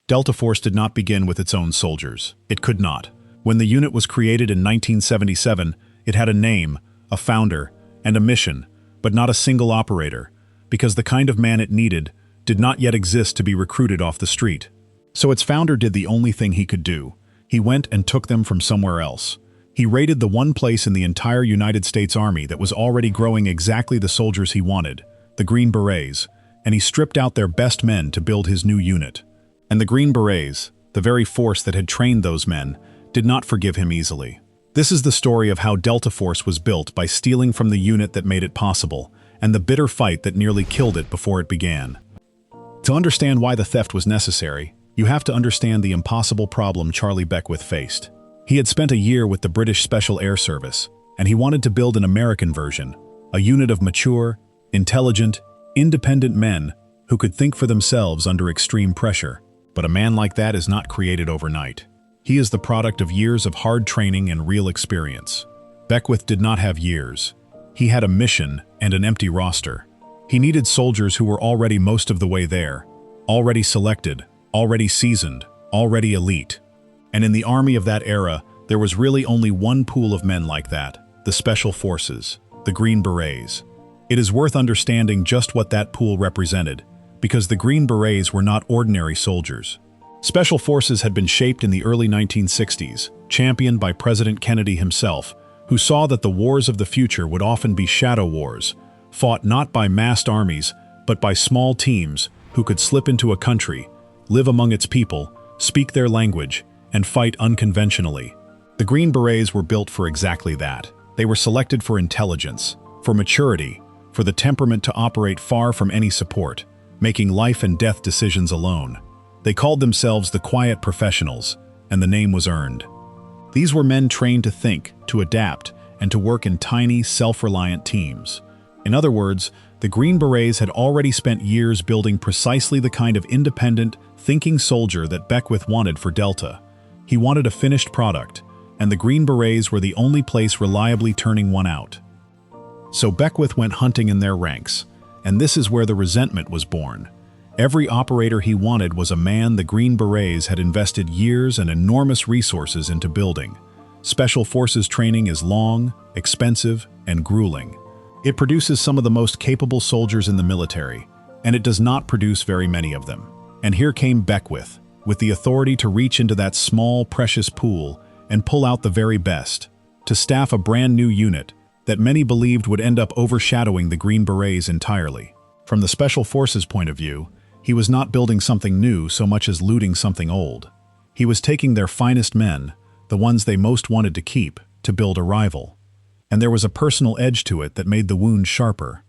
Delta Force did not begin with its own soldiers. It could not. When the unit was created in 1977, it had a name, a founder, and a mission, but not a single operator, because the kind of man it needed did not yet exist to be recruited off the street. So its founder did the only thing he could do. He went and took them from somewhere else. He raided the one place in the entire United States Army that was already growing exactly the soldiers he wanted, the Green Berets, and he stripped out their best men to build his new unit. And the Green Berets, the very force that had trained those men, did not forgive him easily. This is the story of how Delta Force was built by stealing from the unit that made it possible, and the bitter fight that nearly killed it before it began. To understand why the theft was necessary, you have to understand the impossible problem Charlie Beckwith faced. He had spent a year with the British Special Air Service, and he wanted to build an American version, a unit of mature, intelligent, independent men who could think for themselves under extreme pressure. But a man like that is not created overnight. He is the product of years of hard training and real experience. Beckwith did not have years. He had a mission and an empty roster. He needed soldiers who were already most of the way there, already selected, already seasoned, already elite. And in the army of that era, there was really only one pool of men like that, the Special Forces, the Green Berets. It is worth understanding just what that pool represented, because the Green Berets were not ordinary soldiers. Special Forces had been shaped in the early 1960s, championed by President Kennedy himself, who saw that the wars of the future would often be shadow wars, fought not by massed armies, but by small teams who could slip into a country, live among its people, speak their language, and fight unconventionally. The Green Berets were built for exactly that. They were selected for intelligence, for maturity, for the temperament to operate far from any support, making life and death decisions alone. They called themselves the Quiet Professionals, and the name was earned. These were men trained to think, to adapt, and to work in tiny, self-reliant teams. In other words, the Green Berets had already spent years building precisely the kind of independent, thinking soldier that Beckwith wanted for Delta. He wanted a finished product, and the Green Berets were the only place reliably turning one out. So Beckwith went hunting in their ranks, and this is where the resentment was born. Every operator he wanted was a man the Green Berets had invested years and enormous resources into building. Special Forces training is long, expensive, and grueling. It produces some of the most capable soldiers in the military, and it does not produce very many of them. And here came Beckwith, with the authority to reach into that small, precious pool and pull out the very best, to staff a brand new unit that many believed would end up overshadowing the Green Berets entirely. From the Special Forces point of view, he was not building something new so much as looting something old. He was taking their finest men, the ones they most wanted to keep, to build a rival. And there was a personal edge to it that made the wound sharper.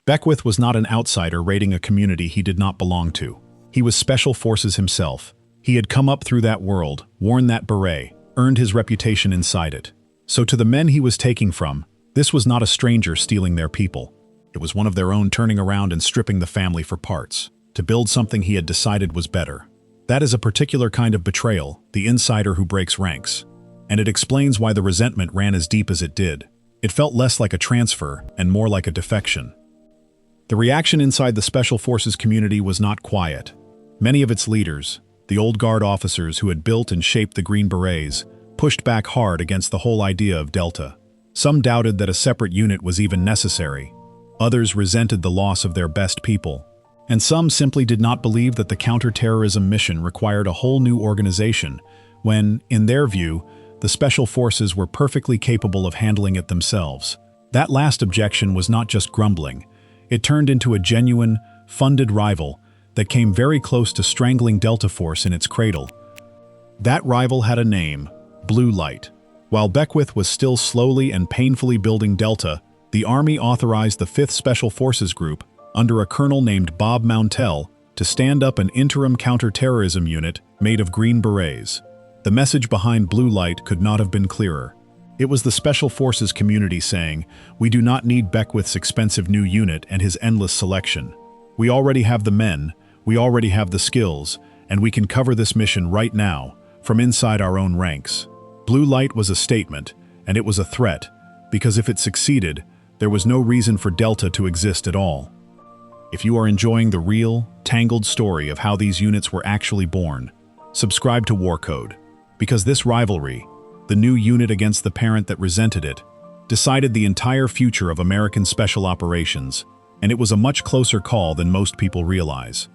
Beckwith was not an outsider raiding a community he did not belong to. He was Special Forces himself. He had come up through that world, worn that beret, earned his reputation inside it. So to the men he was taking from, this was not a stranger stealing their people. It was one of their own turning around and stripping the family for parts, to build something he had decided was better. That is a particular kind of betrayal, the insider who breaks ranks. And it explains why the resentment ran as deep as it did. It felt less like a transfer and more like a defection. The reaction inside the Special Forces community was not quiet. Many of its leaders, the old guard officers who had built and shaped the Green Berets, pushed back hard against the whole idea of Delta. Some doubted that a separate unit was even necessary. Others resented the loss of their best people. And some simply did not believe that the counterterrorism mission required a whole new organization, when, in their view, the Special Forces were perfectly capable of handling it themselves. That last objection was not just grumbling. It turned into a genuine, funded rival that came very close to strangling Delta Force in its cradle. That rival had a name, Blue Light. While Beckwith was still slowly and painfully building Delta, the Army authorized the 5th Special Forces Group, under a colonel named Bob Mountell, to stand up an interim counterterrorism unit made of Green Berets. The message behind Blue Light could not have been clearer. It was the Special Forces community saying, "We do not need Beckwith's expensive new unit and his endless selection. We already have the men, we already have the skills, and we can cover this mission right now, from inside our own ranks." Blue Light was a statement, and it was a threat, because if it succeeded, there was no reason for Delta to exist at all. If you are enjoying the real, tangled story of how these units were actually born, subscribed to War Code, because this rivalry, the new unit against the parent that resented it, decided the entire future of American Special Operations, and it was a much closer call than most people realize.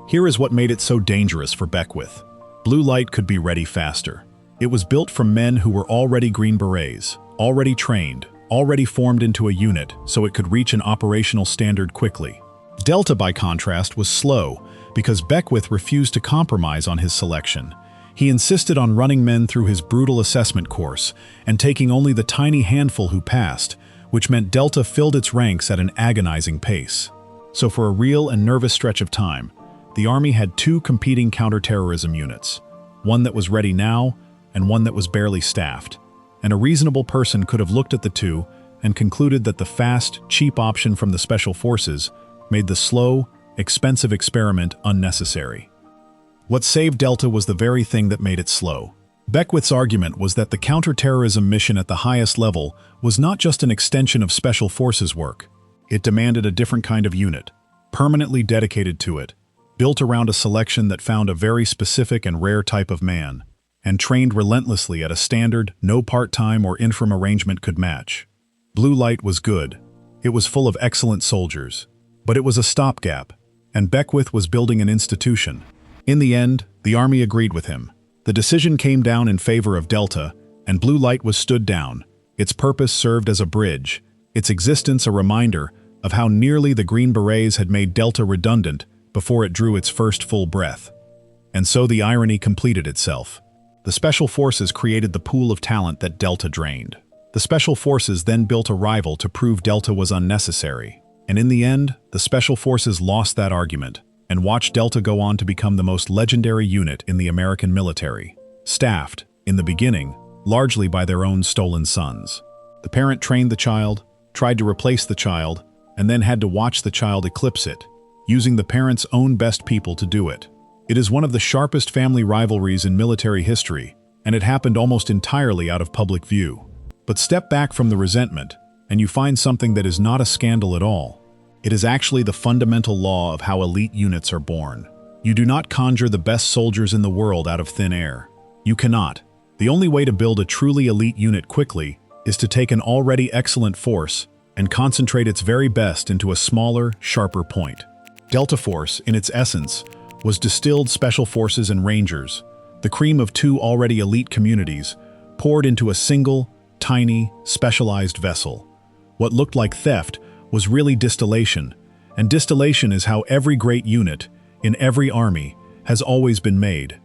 Here is what made it so dangerous for Beckwith. Blue light could be ready faster. It was built from men who were already Green Berets, already trained, already formed into a unit so it could reach an operational standard quickly. Delta, by contrast, was slow because Beckwith refused to compromise on his selection. He insisted on running men through his brutal assessment course and taking only the tiny handful who passed, which meant Delta filled its ranks at an agonizing pace. So for a real and nervous stretch of time, the Army had two competing counterterrorism units, one that was ready now and one that was barely staffed. And a reasonable person could have looked at the two and concluded that the fast, cheap option from the Special Forces made the slow, expensive experiment unnecessary. What saved Delta was the very thing that made it slow. Beckwith's argument was that the counterterrorism mission at the highest level was not just an extension of Special Forces work. It demanded a different kind of unit, permanently dedicated to it, built around a selection that found a very specific and rare type of man, and trained relentlessly at a standard no part-time or interim arrangement could match. Blue light was good. It was full of excellent soldiers. But it was a stopgap, and Beckwith was building an institution. In the end, the Army agreed with him. The decision came down in favor of Delta, and Blue light was stood down. Its purpose served as a bridge, its existence a reminder of how nearly the Green Berets had made Delta redundant before it drew its first full breath. And so the irony completed itself. The Special Forces created the pool of talent that Delta drained. The Special Forces then built a rival to prove Delta was unnecessary. And in the end, the Special Forces lost that argument and watched Delta go on to become the most legendary unit in the American military, staffed, in the beginning, largely by their own stolen sons. The parent trained the child, tried to replace the child, and then had to watch the child eclipse it, using the parent's own best people to do it. It is one of the sharpest family rivalries in military history, and it happened almost entirely out of public view. But step back from the resentment, and you find something that is not a scandal at all. It is actually the fundamental law of how elite units are born. You do not conjure the best soldiers in the world out of thin air. You cannot. The only way to build a truly elite unit quickly is to take an already excellent force and concentrate its very best into a smaller, sharper point. Delta Force, in its essence, was distilled Special Forces and Rangers, the cream of two already elite communities, poured into a single, tiny, specialized vessel. What looked like theft was really distillation, and distillation is how every great unit, in every army, has always been made.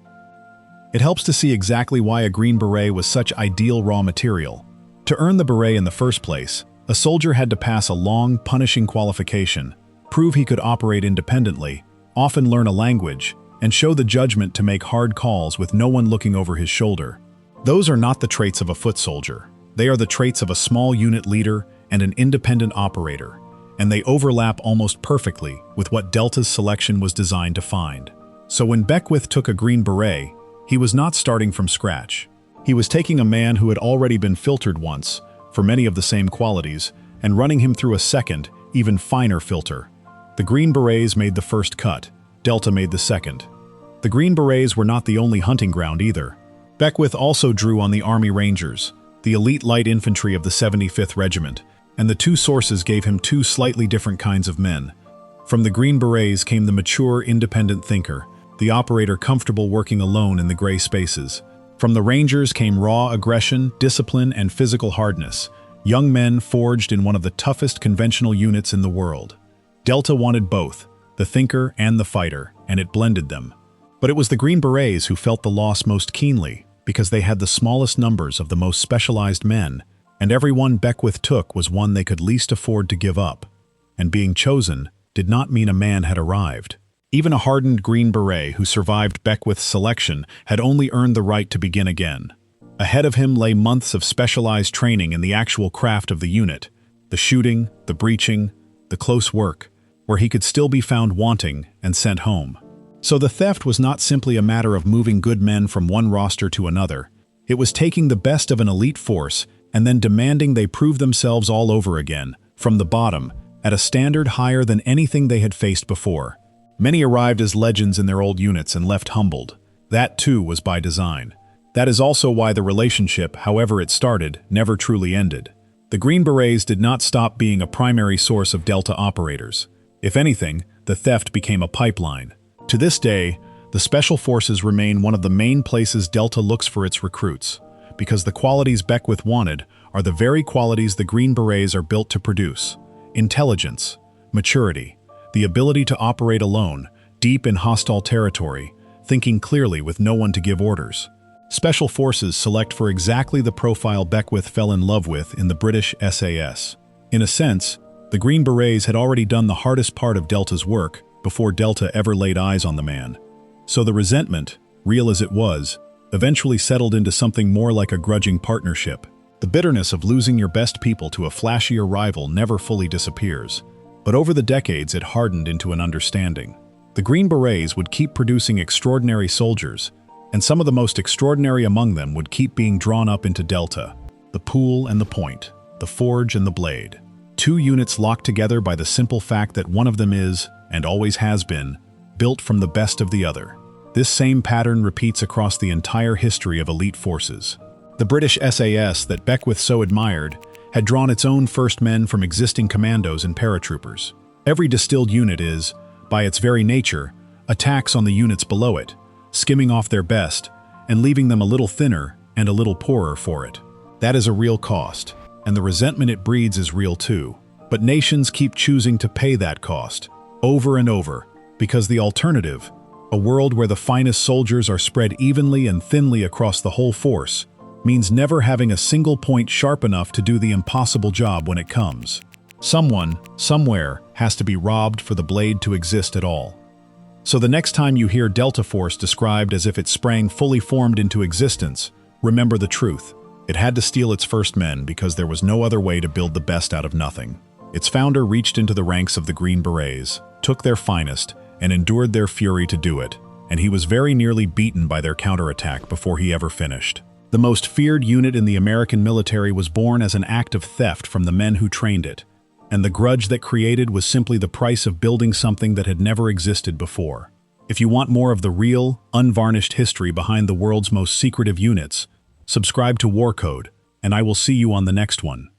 It helps to see exactly why a Green Beret was such ideal raw material. To earn the beret in the first place, a soldier had to pass a long, punishing qualification, prove he could operate independently, often learn a language, and show the judgment to make hard calls with no one looking over his shoulder. Those are not the traits of a foot soldier. They are the traits of a small unit leader and an independent operator, and they overlap almost perfectly with what Delta's selection was designed to find. So when Beckwith took a Green Beret, he was not starting from scratch. He was taking a man who had already been filtered once, for many of the same qualities, and running him through a second, even finer filter. The Green Berets made the first cut, Delta made the second. The Green Berets were not the only hunting ground either. Beckwith also drew on the Army Rangers, the elite light infantry of the 75th Regiment, and the two sources gave him two slightly different kinds of men. From the Green Berets came the mature, independent thinker, the operator comfortable working alone in the gray spaces. From the Rangers came raw aggression, discipline, and physical hardness, young men forged in one of the toughest conventional units in the world. Delta wanted both, the thinker and the fighter, and it blended them. But it was the Green Berets who felt the loss most keenly, because they had the smallest numbers of the most specialized men, and every one Beckwith took was one they could least afford to give up. And being chosen did not mean a man had arrived. Even a hardened Green Beret who survived Beckwith's selection had only earned the right to begin again. Ahead of him lay months of specialized training in the actual craft of the unit, the shooting, the breaching, the close work, where he could still be found wanting and sent home. So the theft was not simply a matter of moving good men from one roster to another. It was taking the best of an elite force and then demanding they prove themselves all over again, from the bottom, at a standard higher than anything they had faced before. Many arrived as legends in their old units and left humbled. That too was by design. That is also why the relationship, however it started, never truly ended. The Green Berets did not stop being a primary source of Delta operators. If anything, the theft became a pipeline. To this day, the Special Forces remain one of the main places Delta looks for its recruits, because the qualities Beckwith wanted are the very qualities the Green Berets are built to produce: intelligence, maturity, the ability to operate alone, deep in hostile territory, thinking clearly with no one to give orders. Special Forces select for exactly the profile Beckwith fell in love with in the British SAS. In a sense, the Green Berets had already done the hardest part of Delta's work before Delta ever laid eyes on the man. So the resentment, real as it was, eventually settled into something more like a grudging partnership. The bitterness of losing your best people to a flashier rival never fully disappears, but over the decades it hardened into an understanding. The Green Berets would keep producing extraordinary soldiers, and some of the most extraordinary among them would keep being drawn up into Delta: the pool and the point, the forge and the blade. Two units locked together by the simple fact that one of them is, and always has been, built from the best of the other. This same pattern repeats across the entire history of elite forces. The British SAS that Beckwith so admired had drawn its own first men from existing commandos and paratroopers. Every distilled unit is, by its very nature, attacks on the units below it, skimming off their best and leaving them a little thinner and a little poorer for it. That is a real cost, and the resentment it breeds is real too. But nations keep choosing to pay that cost, over and over, because the alternative, a world where the finest soldiers are spread evenly and thinly across the whole force, means never having a single point sharp enough to do the impossible job when it comes. Someone, somewhere, has to be robbed for the blade to exist at all. So the next time you hear Delta Force described as if it sprang fully formed into existence, remember the truth. It had to steal its first men because there was no other way to build the best out of nothing. Its founder reached into the ranks of the Green Berets, took their finest, and endured their fury to do it, and he was very nearly beaten by their counterattack before he ever finished. The most feared unit in the American military was born as an act of theft from the men who trained it, and the grudge that created was simply the price of building something that had never existed before. If you want more of the real, unvarnished history behind the world's most secretive units, subscribe to War Code, and I will see you on the next one.